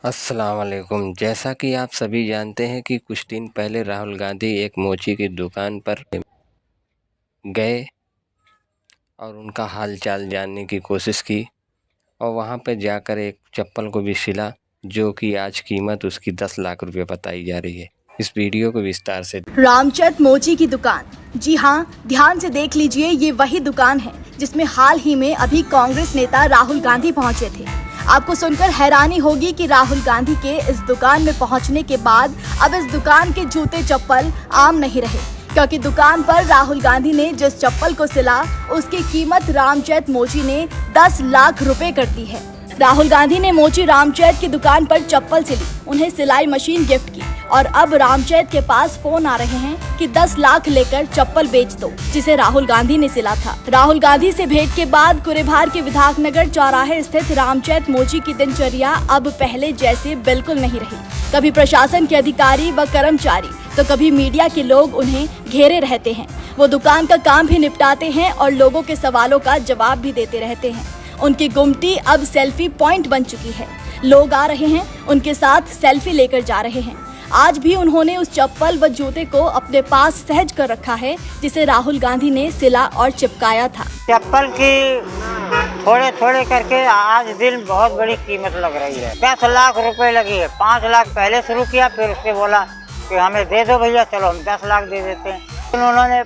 अस्सलाम वालेकुम। जैसा कि आप सभी जानते हैं कि कुछ दिन पहले राहुल गांधी एक मोची की दुकान पर गए और उनका हाल चाल जानने की कोशिश की और वहां पर जाकर एक चप्पल को भी सिला, जो कि आज कीमत उसकी 10 लाख रुपए बताई जा रही है। इस वीडियो को विस्तार से रामचंद मोची की दुकान। जी हाँ, ध्यान से देख लीजिए, ये वही दुकान है जिसमें हाल ही में अभी कांग्रेस नेता राहुल गांधी पहुंचे थे। आपको सुनकर हैरानी होगी कि राहुल गांधी के इस दुकान में पहुंचने के बाद अब इस दुकान के जूते चप्पल आम नहीं रहे, क्योंकि दुकान पर राहुल गांधी ने जिस चप्पल को सिला उसकी कीमत रामचंद मोची ने 10 लाख रुपए कर दी है। राहुल गांधी ने मोची रामचंद की दुकान पर चप्पल सिली, उन्हें सिलाई मशीन गिफ्ट की और अब रामचंद के पास फोन आ रहे हैं कि 10 लाख लेकर चप्पल बेच दो, जिसे राहुल गांधी ने सिला था। राहुल गांधी से भेंट के बाद कुरेभार के विधाननगर चौराहे स्थित रामचंद मोची की दिनचर्या अब पहले जैसे बिल्कुल नहीं रही। कभी प्रशासन के अधिकारी व कर्मचारी तो कभी मीडिया के लोग उन्हें घेरे रहते हैं। वो दुकान का काम भी निपटाते हैं और लोगों के सवालों का जवाब भी देते रहते हैं। उनकी गुमटी अब सेल्फी पॉइंट बन चुकी है। लोग आ रहे हैं, उनके साथ सेल्फी लेकर जा रहे हैं। आज भी उन्होंने उस चप्पल व जूते को अपने पास सहज कर रखा है, जिसे राहुल गांधी ने सिला और चिपकाया था। चप्पल की थोड़े थोड़े करके आज दिन बहुत बड़ी कीमत लग रही है। 10 लाख रुपए लगी है। 5 लाख पहले शुरू किया, फिर उसके बोला कि हमें दे दो भैया, चलो हम 10 लाख दे देते हैं। उन्होंने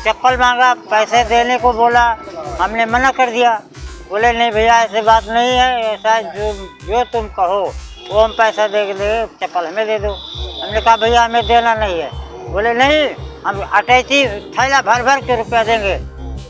चप्पल मांगा, पैसे देने को बोला, हमने मना कर दिया। बोले नहीं भैया, ऐसी बात नहीं है, ऐसा जो तुम कहो वो हम पैसा दे देंगे, चप्पल हमें दे दो। हमने कहा भैया हमें देना नहीं है। बोले नहीं, हम अटैची थैला भर भर के रुपया देंगे,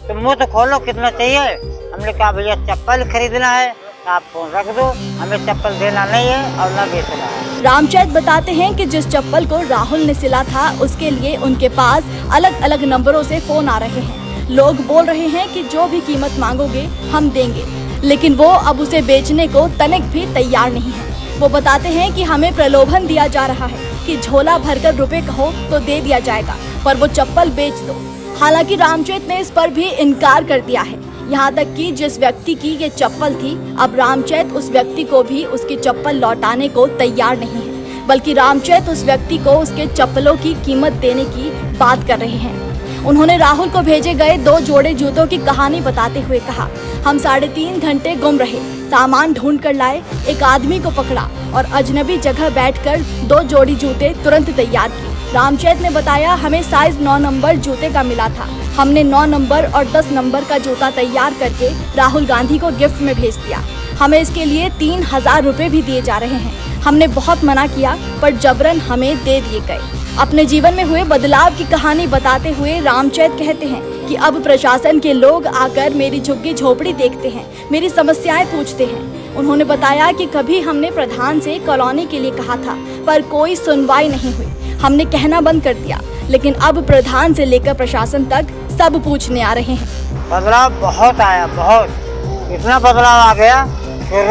तुम मुँह तो खोलो कितना चाहिए। हमने कहा भैया चप्पल खरीदना है तो आप फोन रख दो, हमें चप्पल देना नहीं है और न बेचना है। रामचंद बताते हैं कि जिस चप्पल को राहुल ने सिला था उसके लिए उनके पास अलग अलग नंबरों से फोन आ रहे हैं। लोग बोल रहे हैं कि जो भी कीमत मांगोगे हम देंगे, लेकिन वो अब उसे बेचने को तनिक भी तैयार नहीं है। वो बताते हैं कि हमें प्रलोभन दिया जा रहा है कि झोला भरकर रुपए कहो तो दे दिया जाएगा, पर वो चप्पल बेच दो। हालांकि रामचंद ने इस पर भी इनकार कर दिया है। यहाँ तक कि जिस व्यक्ति की ये चप्पल थी, अब रामचंद उस व्यक्ति को भी उसकी चप्पल लौटाने को तैयार नहीं है, बल्कि रामचंद उस व्यक्ति को उसके चप्पलों की कीमत देने की बात कर रहे हैं। उन्होंने राहुल को भेजे गए 2 जोड़े जूतों की कहानी बताते हुए कहा, हम 3.5 घंटे गुम रहे, सामान ढूंढ कर लाए, एक आदमी को पकड़ा और अजनबी जगह बैठकर 2 जोड़ी जूते तुरंत तैयार किए। रामचंद ने बताया, हमें साइज 9 नंबर जूते का मिला था। हमने 9 नंबर और 10 नंबर का जूता तैयार करके राहुल गांधी को गिफ्ट में भेज दिया। हमें इसके लिए 3000 रुपए भी दिए जा रहे हैं। हमने बहुत मना किया, पर जबरन हमें दे दिए गए। अपने जीवन में हुए बदलाव की कहानी बताते हुए रामचंद कहते हैं कि अब प्रशासन के लोग आकर मेरी झुग्गी झोपड़ी देखते हैं, मेरी समस्याएं पूछते हैं। उन्होंने बताया कि कभी हमने प्रधान से कॉलोनी के लिए कहा था, पर कोई सुनवाई नहीं हुई। हमने कहना बंद कर दिया, लेकिन अब प्रधान से लेकर प्रशासन तक सब पूछने आ रहे हैं। बदलाव बहुत आया, बहुत इतना बदलाव आ गया कि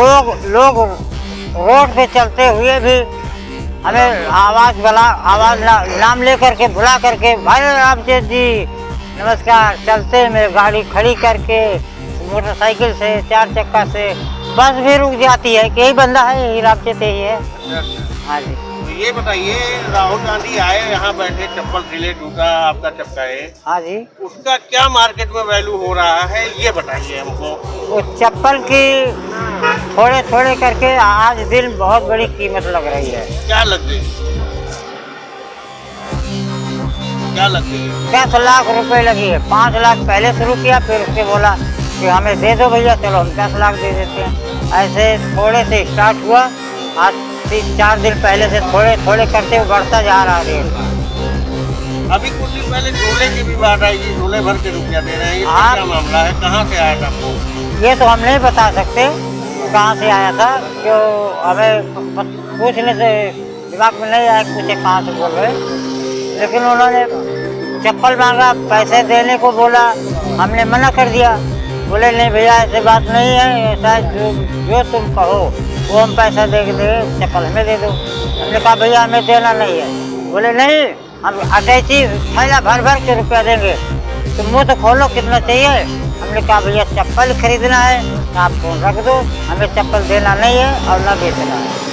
लोग रोड पे चलते हुए भी हमें आवाज नाम ले करके बुला करके, भाई रामचंद जी नमस्कार, चलते में गाड़ी खड़ी करके, मोटरसाइकिल से, 4 चक्का से, बस भी रुक जाती है कि यही बंदा है, यही रामचंद ही है। हाँ जी। तो ये बताइए, राहुल गांधी आए, यहाँ बैठे, चप्पल सिले, जूता आपका चपकाए, हाँ जी, उसका क्या मार्केट में वैल्यू हो रहा है ये बताइए हमको। उस चप्पल की थोड़े थोड़े करके आज दिन बहुत बड़ी कीमत लग रही है। क्या लग रही है? क्या लग रही है? 10 लाख रुपए लगी है। 5 लाख पहले शुरू किया, फिर उसके बोला कि हमें दे दो भैया, चलो हम 10 लाख दे देते हैं। ऐसे थोड़े से स्टार्ट हुआ, आज 3-4 दिन पहले से थोड़े थोड़े करते हुए बढ़ता जा रहा है। अभी कुछ दिन पहले झोले की भी बात आई, झोले भर के रुपया दे रहे हैं, ये क्या मामला है, कहाँ से आया था आपको? ये तो हम नहीं बता सकते कहाँ से आया था, क्यों हमें पूछने से दिमाग में नहीं आया पूछे कहाँ से बोल रहे। लेकिन उन्होंने चप्पल मांगा, पैसे देने को बोला, हमने मना कर दिया। बोले नहीं भैया, ऐसी बात नहीं है, ऐसा जो तुम कहो वो हम पैसा दे देंगे, चप्पल हमें दे दो। हमने कहा भैया हमें देना नहीं है। बोले नहीं, हम अटैची थैला भर भर के रुपया देंगे, तुम मुँह तो खोलो कितना चाहिए। हमने कहा भैया चप्पल खरीदना है तो आप फोन रख दो, हमें चप्पल देना नहीं है और न बेचना है।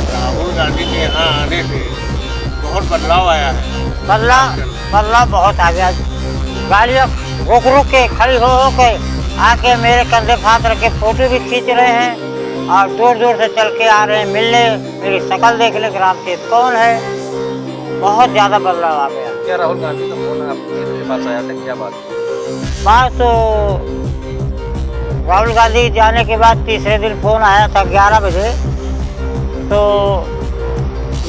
राहुल गांधी के यहाँ आने से बहुत बदलाव आया है। बदलाव बहुत आ गया। गाड़ियाँ रुक के खड़ी हो के आके मेरे कंधे पे हाथ रख के फोटो भी खींच रहे हैं और दूर से चल के आ रहे हैं मिलने, मेरी शक्ल देख ले रामचेत कौन है। बहुत ज़्यादा बदलाव आ गया। क्या राहुल गांधी का फोन आपके पास आया था, क्या बात तो राहुल गांधी जाने के बाद तीसरे दिन फ़ोन आया था 11 बजे। तो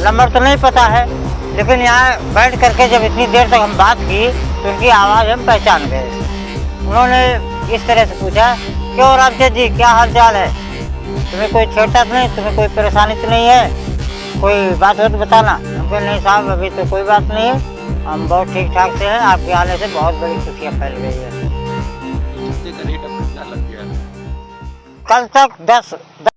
नंबर तो नहीं पता है, लेकिन यहाँ बैठ करके जब इतनी देर तक हम बात की तो उनकी आवाज़ हम पहचान गए। उन्होंने इस तरह से पूछा, क्यों रामचेत जी क्या हाल चाल है, तुम्हें कोई छेड़ता तो नहीं, तुम्हें कोई परेशानी तो नहीं है, कोई बात हो तो बताना। हमको नहीं साहब अभी तो कोई बात नहीं है, हम बहुत ठीक ठाक से हैं, आपके आने से बहुत बड़ी खुशियाँ फैल गई है। का रेट अब कितना लग गया? कल तक 10